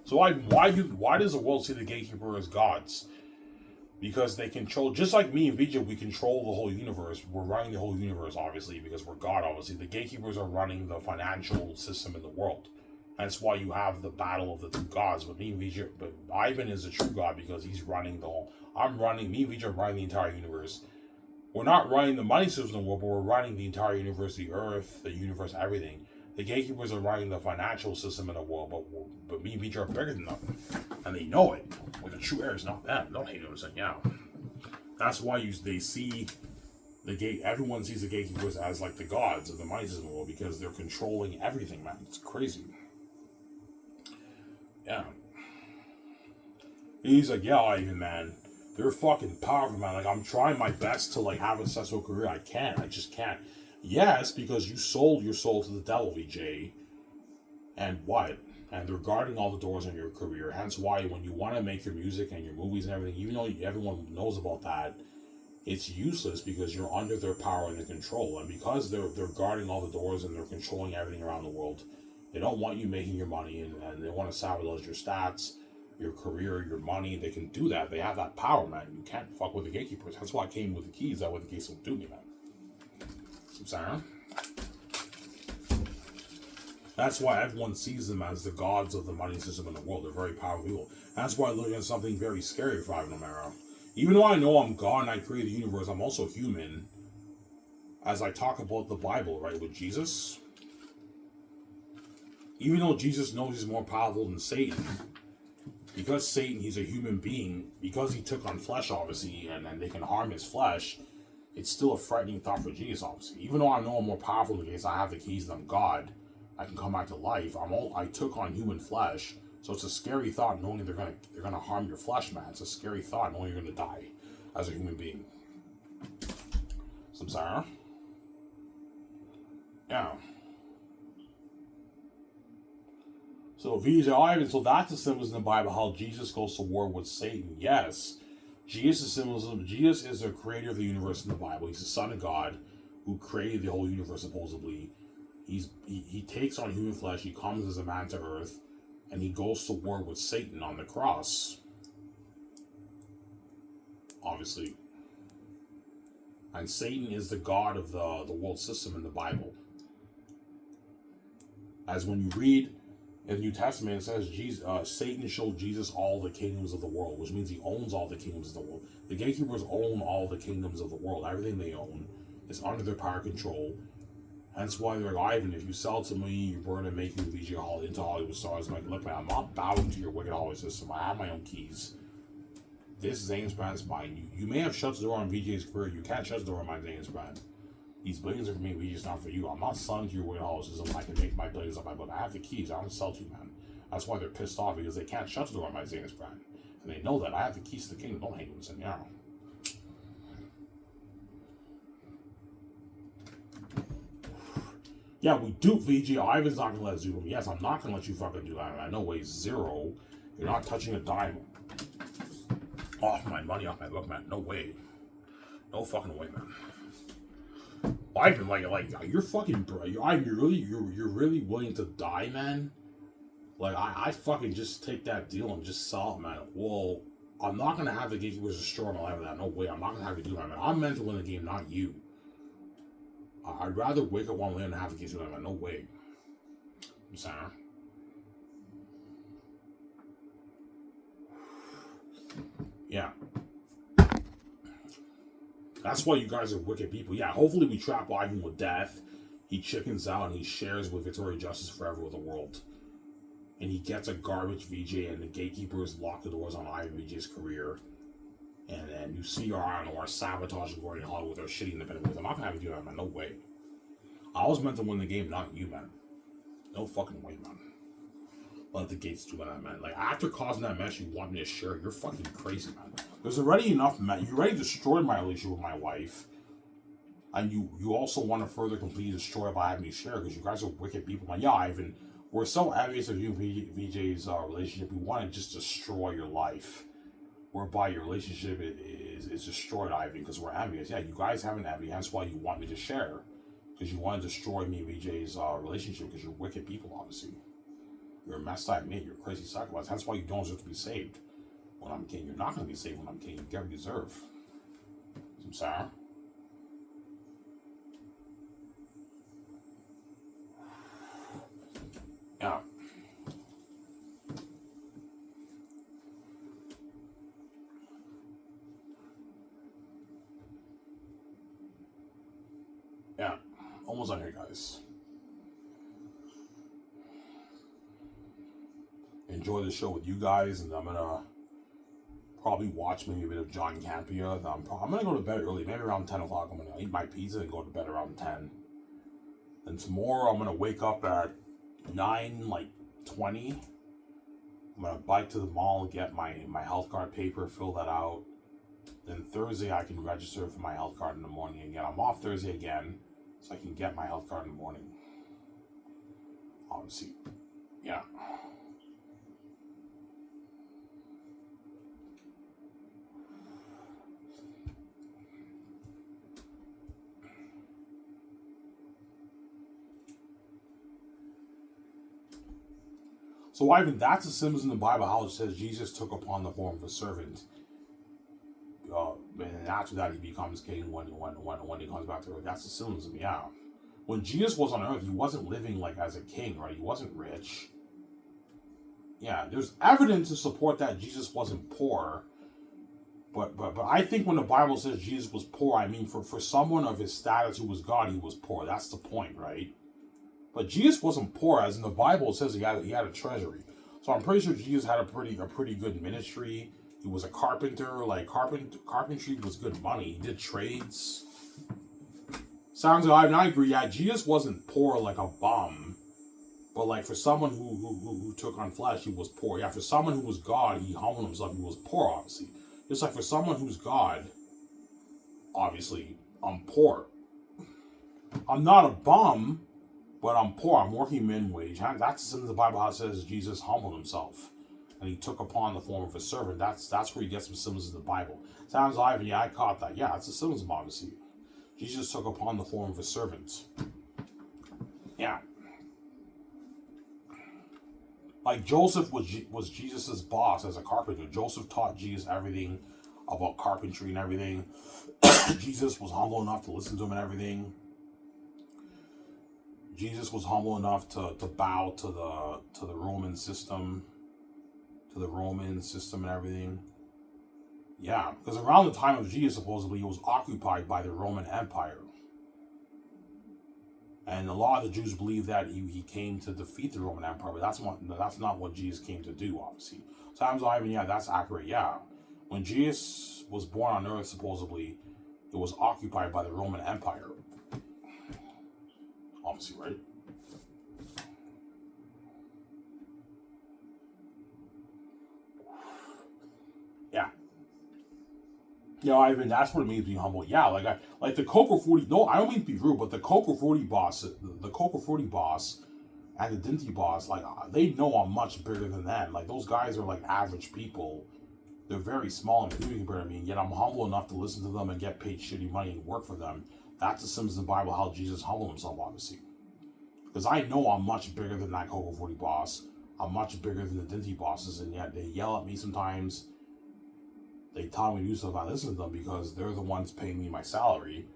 So why does the world see the gatekeeper as gods? Because they control, just like me and Vijay, we control the whole universe. We're running the whole universe, obviously, because we're God, obviously. The gatekeepers are running the financial system in the world. That's why you have the battle of the two gods. But me and Vijay, but Ivan is a true god because he's running the whole. Me and Vijay are running the entire universe. We're not running the money system in the world, but we're running the entire universe, the earth, the universe, everything. The gatekeepers are running the financial system in the world, but me and Vijay are bigger than them. And they know it. Like the true heirs, not them. Don't hate them. Saying, yeah. That's why they see the gate. Everyone sees the gatekeepers as like the gods of the money system world because they're controlling everything, man. It's crazy. Yeah. He's like, yeah, Ivan, man. They're fucking powerful, man. Like, I'm trying my best to like have a successful career. I can't. I just can't. Yes, because you sold your soul to the devil, VJ. And what? And they're guarding all the doors in your career. Hence why when you want to make your music and your movies and everything, even though everyone knows about that, it's useless because you're under their power and their control. And because they're guarding all the doors and they're controlling everything around the world, they don't want you making your money and they want to sabotage your stats, your career, your money. They can do that. They have that power, man. You can't fuck with the gatekeepers. That's why I came with the keys. That way the keys will do me, man. I'm sorry. That's why everyone sees them as the gods of the money system in the world. They're very powerful people. That's why I look at something very scary for Ivan O'Mara. Even though I know I'm God and I create the universe, I'm also human. As I talk about the Bible, right, with Jesus. Even though Jesus knows he's more powerful than Satan, because Satan, he's a human being, because he took on flesh, obviously, and they can harm his flesh, it's still a frightening thought for Jesus, obviously. Even though I know I'm more powerful in the case I have the keys and I'm God, I can come back to life. I took on human flesh, so it's a scary thought knowing they're gonna harm your flesh, man. It's a scary thought knowing you're gonna die as a human being. Samsara? Yeah. So Vijay Ivan, so that's the symbolism in the Bible, how Jesus goes to war with Satan. Yes. Jesus is symbolism. Jesus is the creator of the universe in the Bible. He's the Son of God who created the whole universe, supposedly. He takes on human flesh, he comes as a man to earth, and he goes to war with Satan on the cross. Obviously. And Satan is the god of the world system in the Bible. As when you read in the New Testament, it says Satan showed Jesus all the kingdoms of the world, which means he owns all the kingdoms of the world. The gatekeepers own all the kingdoms of the world. Everything they own is under their power control. Hence why they're like, Ivan, if you sell to me, we're going to make you VJ into Hollywood stars. I'm like, look, man, I'm not bowing to your wicked Hollywood system. I have my own keys. This James Brand's mine. You may have shut the door on VJ's career. You can't shut the door on my James Brand. These billions are for me, VJ's not for you. I'm not selling to your wicked Hollywood system. I can make my billions on my book. I have the keys. I don't sell to you, man. That's why they're pissed off, because they can't shut the door on my James Brand. And they know that. I have the keys to the kingdom. Don't hate me, you know. Yeah, we dupe VG. Ivan's not gonna let us dupe him. Yes, I'm not gonna let you fucking do that. I know way zero. You're not touching a dime. Off my money, off my book, man. No way. No fucking way, man. Ivan, like, you're fucking, bro. You're really willing to die, man? Like, I fucking just take that deal and just sell it, man. Well, I'm not gonna have the gatekeepers destroy my life with that. No way. I'm not gonna have you do that, man. I'm meant to win the game, not you. I'd rather wake up one day and have the gatekeepers do that, man. No way. I'm sorry. Yeah. That's why you guys are wicked people. Yeah, hopefully we trap Ivan with death. He chickens out and he shares with Victoria Justice forever with the world. And he gets a garbage VJ and the gatekeepers lock the doors on Ivan VJ's career. And then you see our sabotage and Gordon Hollywood with our shitty independent movies. I'm not gonna have you do that, man. No way. I was meant to win the game, not you, man. No fucking way, man. Let the gates do that, man. Like, after causing that mess, you want me to share. You're fucking crazy, man. There's already enough, man. You already destroyed my relationship with my wife. And you also want to further completely destroy it by having me share, because you guys are wicked people, man. Yeah, Ivan, we're so envious of you and VJ's relationship. We want to just destroy your life. Whereby your relationship is destroyed, Ivan, because we're envious. Yeah, you guys have an envy. That's why you want me to share. Because you want to destroy me and VJ's relationship, because you're wicked people, obviously. You're a messed up man. You're a crazy psychopath. That's why you don't deserve to be saved. When I'm king, you're not going to be saved when I'm king. You get what you deserve. I'm sorry. Yeah. Yeah. Almost done here, guys. Enjoy the show with you guys, and I'm gonna probably watch maybe a bit of John Campea. I'm gonna go to bed early, maybe around 10 o'clock. I'm gonna eat my pizza and go to bed around 10. And tomorrow I'm gonna wake up at 9:20. I'm gonna bike to the mall and get my health card paper, fill that out. Then Thursday I can register for my health card in the morning again. I'm off Thursday again, so I can get my health card in the morning. Obviously, yeah. So Ivan, that's the symbols in the Bible how it says Jesus took upon the form of a servant. And after that he becomes king when he comes back to earth. That's the symbolism, yeah. When Jesus was on earth, he wasn't living like as a king, right? He wasn't rich. Yeah, there's evidence to support that Jesus wasn't poor. But I think when the Bible says Jesus was poor, I mean for someone of his status who was God, he was poor. That's the point, right? But Jesus wasn't poor, as in the Bible it says he had a treasury. So I'm pretty sure Jesus had a pretty good ministry. He was a carpenter. Like carpentry was good money. He did trades. Sounds like I agree. Yeah, Jesus wasn't poor like a bum, but like for someone who took on flesh, he was poor. Yeah, for someone who was God, he humbled himself. He was poor, obviously. Just like for someone who's God, obviously, I'm poor. I'm not a bum. But I'm poor. I'm working minimum wage. That's in the Bible how it says Jesus humbled himself. And he took upon the form of a servant. That's where you get some symbols in the Bible. Sounds Ivan, yeah, I caught that. Yeah, it's a symbolism, obviously. Jesus took upon the form of a servant. Yeah. Like Joseph was Jesus' boss as a carpenter. Joseph taught Jesus everything about carpentry and everything. Jesus was humble enough to listen to him and everything. Jesus was humble enough to bow to the Roman system, and everything. Yeah, because around the time of Jesus, supposedly, he was occupied by the Roman Empire. And a lot of the Jews believe that he came to defeat the Roman Empire, but that's not what Jesus came to do, obviously. Times Ivan, yeah, that's accurate, yeah. When Jesus was born on earth, supposedly, it was occupied by the Roman Empire. Obviously, right? Yeah. You know, Ivan, that's what it means to be humble. Yeah, like the Coco 40. No, I don't mean to be rude, but the Coco 40 boss, the Coco 40 boss, and the Dinty boss, like they know I'm much bigger than them. Like those guys are like average people They're very small and few compared to me, and yet I'm humble enough to listen to them and get paid shitty money and work for them. That's the symbols in the Bible how Jesus humbled himself, obviously. Because I know I'm much bigger than that Coco 40 boss. I'm much bigger than the Dinty bosses, and yet they yell at me sometimes. They tell me to do stuff. I listen to them because they're the ones paying me my salary,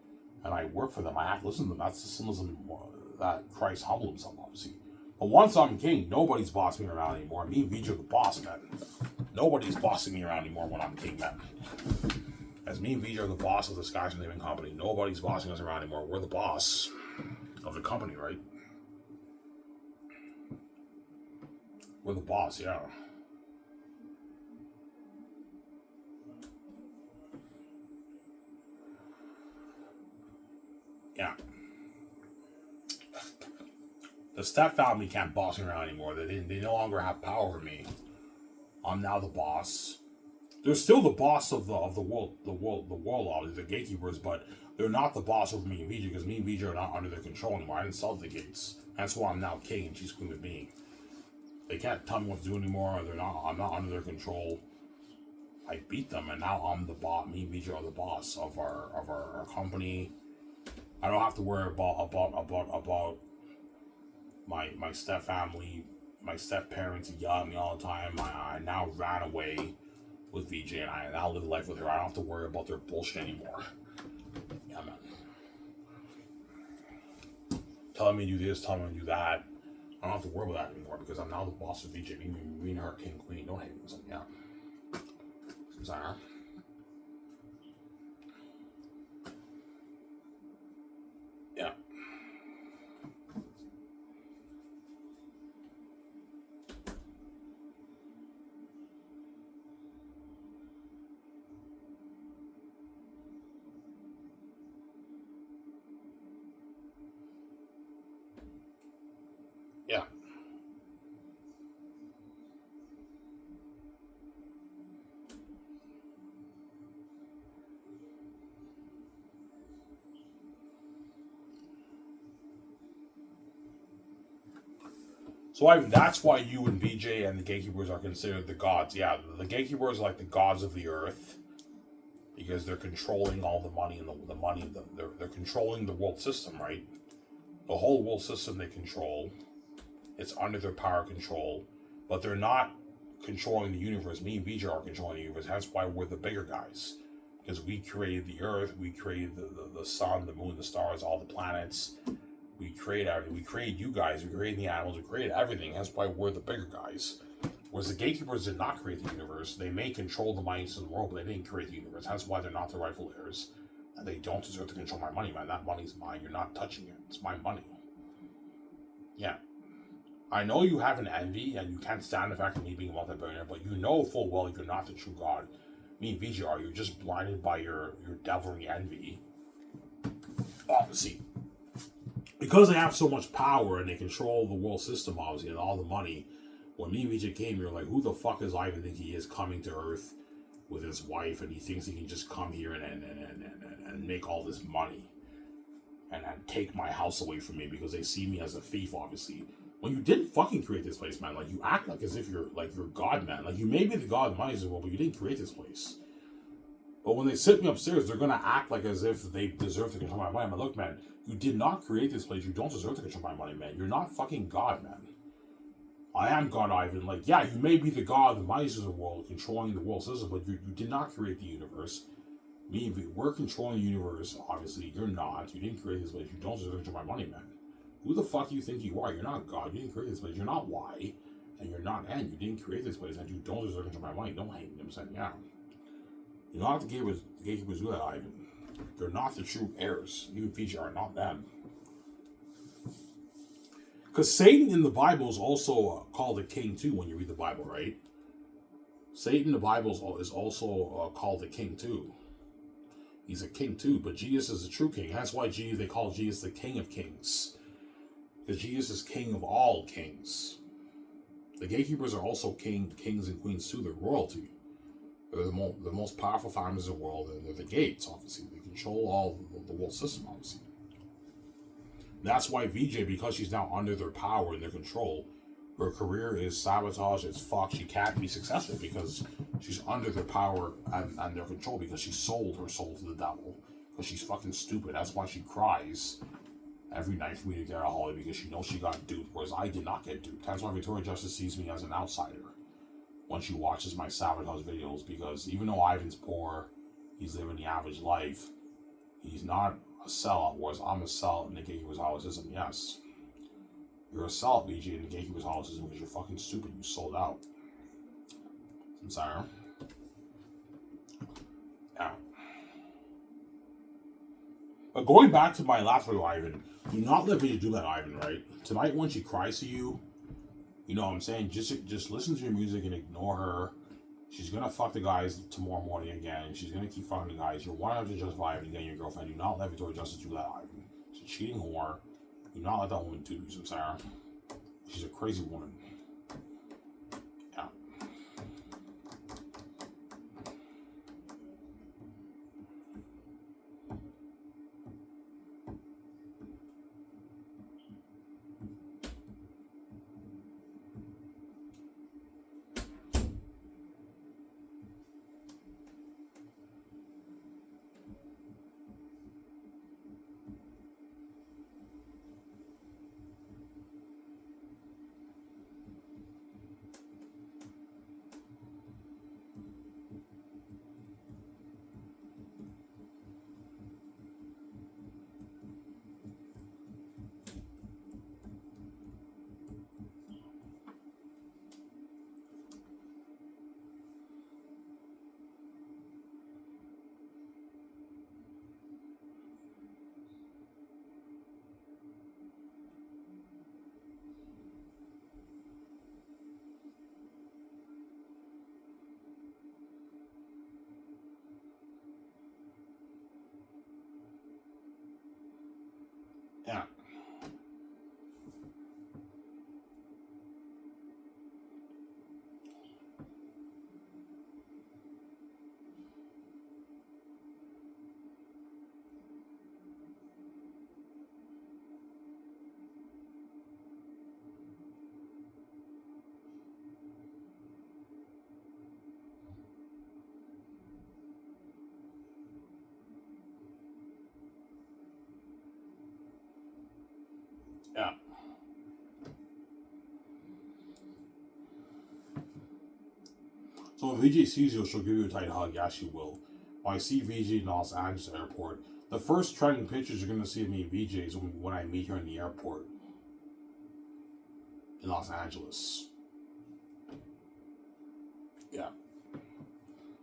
and I work for them. I have to listen to them. That's the symbolism that Christ humbled himself, obviously. But once I'm king, nobody's bossing me around anymore. Me and Vijay are the boss, man. Nobody's bossing me around anymore when I'm king, man. As me and Vijay are the boss of the Skies Living Company, nobody's bossing us around anymore. We're the boss of the company, right? We're the boss, yeah. Yeah. The Step family can't boss me around anymore. They no longer have power over me. I'm now the boss. They're still the boss of the world, the gatekeepers, but they're not the boss over me and Vijay because me and Vijay are not under their control anymore. I didn't sell the gates. That's why I'm now king and she's queen of being. They can't tell me what to do anymore. I'm not under their control. I beat them, and now I'm the boss. Me and Vijay are the boss of our company. I don't have to worry about my step family, my step parents yelling at me all the time. I now ran away with VJ, and I now live life with her. I don't have to worry about their bullshit anymore. Yeah, man. Telling me to do this, telling me to do that. I don't have to worry about that anymore because I'm now the boss of VJ. Me and her king, queen. Don't hate me. So, yeah. Sorry. Yeah. Yeah. So that's why you and VJ and the gatekeepers are considered the gods. Yeah, the gatekeepers are like the gods of the earth because they're controlling all the money and the money. They're controlling the world system, right? The whole world system they control. It's under their power control, but they're not controlling the universe. Me and VJ are controlling the universe. That's why we're the bigger guys. Because we created the earth, we created the sun, the moon, the stars, all the planets. We create everything. We create you guys. We create the animals. We create everything. That's why we're the bigger guys. Whereas the gatekeepers did not create the universe. They may control the minds of the world, but they didn't create the universe. That's why they're not the rightful heirs. And they don't deserve to control my money, man. That money's mine. You're not touching it. It's my money. Yeah. I know you have an envy and you can't stand the fact of me being a multi-billionaire, but you know full well you're not the true God. Me and VJ are. You're just blinded by your devilry envy. Obviously. Because they have so much power and they control the world system, obviously, and all the money, when me and VJ came here, like, who the fuck is Ivan think he is coming to Earth with his wife and he thinks he can just come here and make all this money and take my house away from me because they see me as a thief, obviously. When you didn't fucking create this place, man, like, you act like as if you're God, man. Like, you may be the God of money as well, but you didn't create this place. But when they sit me upstairs, they're gonna act like as if they deserve to control my money. But look, man, you did not create this place. You don't deserve to control my money, man. You're not fucking God, man. I am God, Ivan. Like, yeah, you may be the God of the mice of the world, controlling the world system, but you did not create the universe. We're controlling the universe, obviously. You're not. You didn't create this place. You don't deserve to control my money, man. Who the fuck do you think you are? You're not God. You didn't create this place. You're not Y. And you're not N. You didn't create this place, and you don't deserve to control my money. Don't hate me. I'm saying, yeah. You don't have to gatekeepers do that, Ivan. They're not the true heirs. You and Fiji are not them. Because Satan in the Bible is also called a king too when you read the Bible, right? Satan in the Bible is also called a king too. He's a king too, but Jesus is a true king. That's why they call Jesus the King of Kings. Because Jesus is king of all kings. The gatekeepers are also kings and queens too. They're royalty. They're the most powerful families in the world, and they're the gates, obviously. They control all the world system, obviously. That's why VJ, because she's now under their power and their control, Her career is sabotaged. It's fucked. She can't be successful because she's under their power and their control because she sold her soul to the devil. Because she's fucking stupid. That's why she cries every night for me to get a Holly because she knows she got duped, whereas I did not get duped. That's why Victoria Justice sees me as an outsider when she watches my sabotage videos, because even though Ivan's poor, he's living the average life, he's not a sellout, whereas I'm a sellout in the gatekeeper's Hollywoodism. Yes. You're a sellout, BG, in the gatekeeper's Hollywoodism because you're fucking stupid. You sold out. I'm sorry. Yeah. But going back to my last video, Ivan, do not let me do that, Ivan, right? Tonight when she cries to you, you know what I'm saying? Just listen to your music and ignore her. She's gonna fuck the guys tomorrow morning again. She's gonna keep fucking the guys. You're 100% justified in getting your girlfriend. Do not let Victoria Justice do that, Ivan. She's a cheating whore. Do not let that woman do you, Sarah. She's a crazy woman. Yeah. Yeah. Yeah. So when VJ sees you, she'll give you a tight hug. Yeah, she will. When I see VJ in Los Angeles airport, the first trending pictures you're gonna see of me and VJ is when I meet her in the airport in Los Angeles. Yeah.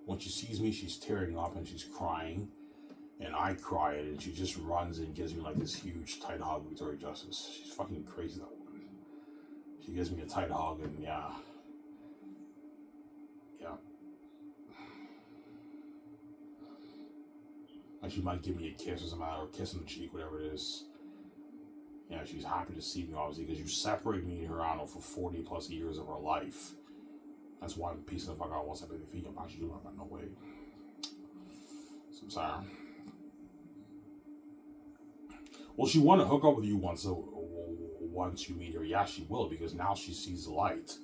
When she sees me, she's tearing up and she's crying, and I cry, and she just runs and gives me like this huge tight hug. Victoria Justice, she's fucking crazy, that woman. She gives me a tight hug, and yeah. Like she might give me a kiss or something, or a kiss on the cheek, whatever it is. Yeah, she's happy to see me, obviously, because you separate me and her, I don't know, for 40 plus years of her life. That's why I'm piecing the fuck out once I pay the fee. I'm actually doing that, no way. So I'm sorry. Well, she want to hook up with you once you meet her. Yeah, she will, because now she sees the light.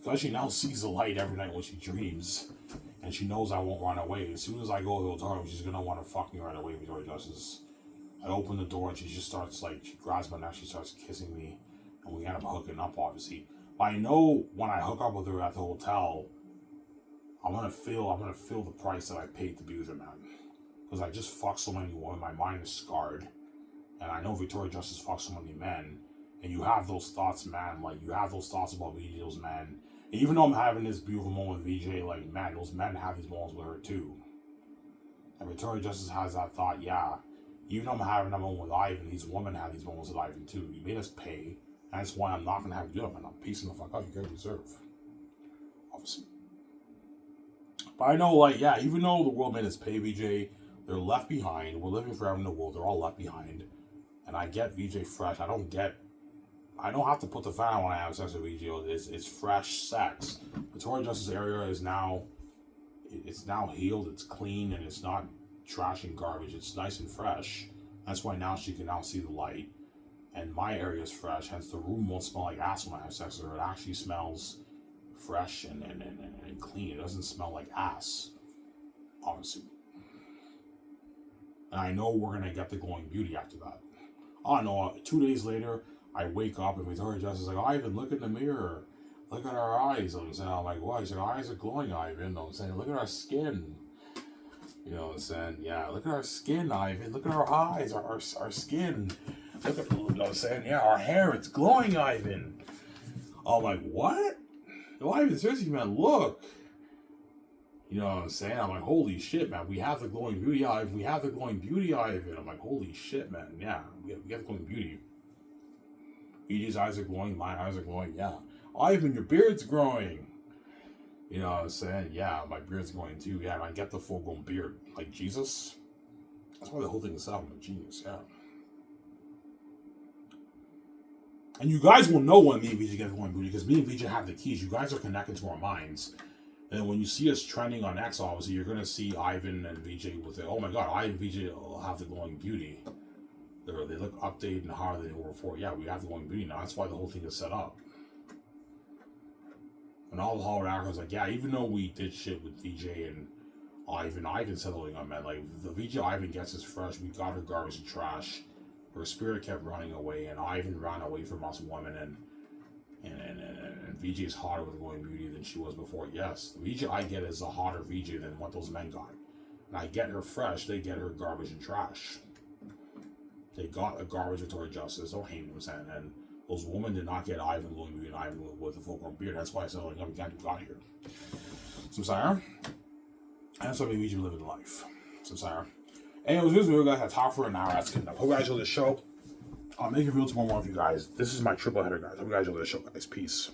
Because she now sees the light every night when she dreams. And she knows I won't run away. As soon as I go to the hotel, she's going to want to fuck me right away, Victoria Justice. I open the door and she just starts, like, she grabs my neck, she starts kissing me. And we end up hooking up, obviously. But I know when I hook up with her at the hotel, I'm gonna feel the price that I paid to be with her, man. Because I just fucked so many women, my mind is scarred. And I know Victoria Justice fucks so many men. And you have those thoughts, man. Like, you have those thoughts about VJ, those men. And even though I'm having this beautiful moment with VJ, like, man, those men have these moments with her, too. And Victoria Justice has that thought, yeah. Even though I'm having that moment with Ivan, these women have these moments with Ivan, too. You made us pay. And that's why I'm not going to have you do it, man. I'm piecing the fuck out. You guys deserve. Obviously. But I know, like, yeah, even though the world made us pay VJ, they're left behind. We're living forever in the world. They're all left behind. And I get VJ fresh. I don't have to put the fan on when I have sex with VJ. It's fresh sex. Victoria Justice area is now, it's now healed. It's clean, and it's not trash and garbage. It's nice and fresh. That's why now she can now see the light. And my area is fresh, hence the room won't smell like ass when I have sex with her. It actually smells fresh and clean. It doesn't smell like ass, obviously. And I know we're gonna get the glowing beauty after that. I know 2 days later, I wake up and Victoria Justice is like, Ivan, look in the mirror. Look at our eyes. I'm saying, I'm like, what? He's like, our eyes are glowing, Ivan. I'm saying, look at our skin. You know what I'm saying? Yeah, look at our skin, Ivan. Look at our eyes, our skin. Look at, you know what I'm saying? Yeah, our hair, it's glowing, Ivan. I'm like, what? No, Ivan, seriously, man, look. You know what I'm saying? I'm like, holy shit, man. We have the glowing beauty, Ivan. We have the glowing beauty, Ivan. I'm like, holy shit, man. Yeah, we have the glowing beauty. EJ's eyes are glowing. My eyes are glowing. Yeah. Ivan, your beard's growing. You know what I'm saying? Yeah, my beard's growing too. Yeah, and I get the full-blown beard. Like Jesus. That's why the whole thing is set up. I'm a genius. Yeah. And you guys will know when me and VJ get glowing beauty because me and VJ have the keys. You guys are connected to our minds. And when you see us trending on X, obviously, you're going to see Ivan and VJ with it. Oh my God, Ivan and VJ will have the glowing beauty. They look updated and harder than they were before. Yeah, we have the glowing beauty now. That's why the whole thing is set up. And all the Hollywood actors like, yeah, even though we did shit with VJ and Ivan settling on men, like, the VJ Ivan gets us fresh. We got her garbage and trash. Her spirit kept running away, and Ivan ran away from us women, and VJ is hotter with glowing beauty than she was before. Yes, the VJ I get is a hotter VJ than what those men got. And I get her fresh, they get her garbage and trash. They got a garbage Victoria Justice, don't hate me, I'm saying, and those women did not get Ivan glowing beauty and Ivan with a full-grown beard. That's why I said, like, we got who got here. So I'm sorry. And that's why VJ living life. So I'm sorry. Anyways, this video, guys, I talked for an hour. That's good enough. Hope you guys enjoyed the show. I'll make a video tomorrow morning with you guys. This is my triple header, guys. Hope you guys enjoyed the show, guys. Peace.